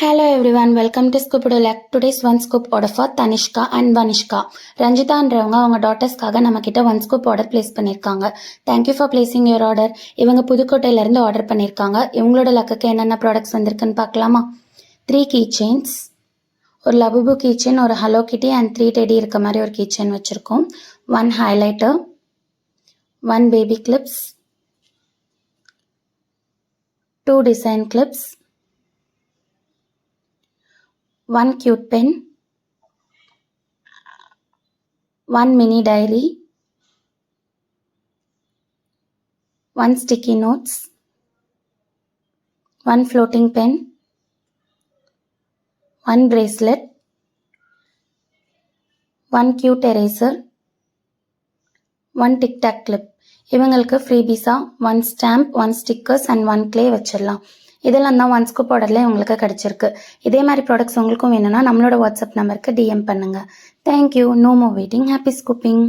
Hello everyone, welcome to Scoop Udolak. Today's one scoop order for Tanishka and Vanishka. ரஞ்சிதான்றவங்க அவங்க டாட்டர்ஸ்க்காக நம்ம கிட்ட one scoop order place பண்ணியிருக்காங்க. Thank you for placing your order. இவங்க புதுக்கோட்டையிலேருந்து order பண்ணியிருக்காங்க. இவங்களோட லக்குக்கு என்னென்ன ப்ராடக்ட்ஸ் வந்திருக்குன்னு பார்க்கலாமா? 3 கீ செயின்ஸ், ஒரு லபுபு கீ செயின், ஒரு ஹலோ கிட்டி அண்ட் 3 டெடி இருக்க மாதிரி ஒரு கீ செயின் வச்சுருக்கோம். 1 highlighter, 1 baby clips, 2 design clips, 1 cute pen, 1 mini diary, 1 sticky notes, 1 floating pen, 1 bracelet, 1 cute eraser, 1 tic tac clip. இவங்களுக்கு ஃப்ரீபீஸா 1 ஸ்டாம்ப், 1 ஸ்டிக்கர்ஸ் அண்ட் 1 கிளே வச்சிடலாம். இதெல்லாம் தான் ஒன் ஸ்கூப் ஆர்டர்ல உங்களுக்கு கிடைச்சிருக்கு. இதே மாதிரி ப்ராடக்ட்ஸ் உங்களுக்கும் வேணும்னா நம்மளோட வாட்ஸ்அப் நம்பருக்கு டிஎம் பண்ணுங்க. Thank you. No more waiting. Happy ஸ்கூப்பிங்.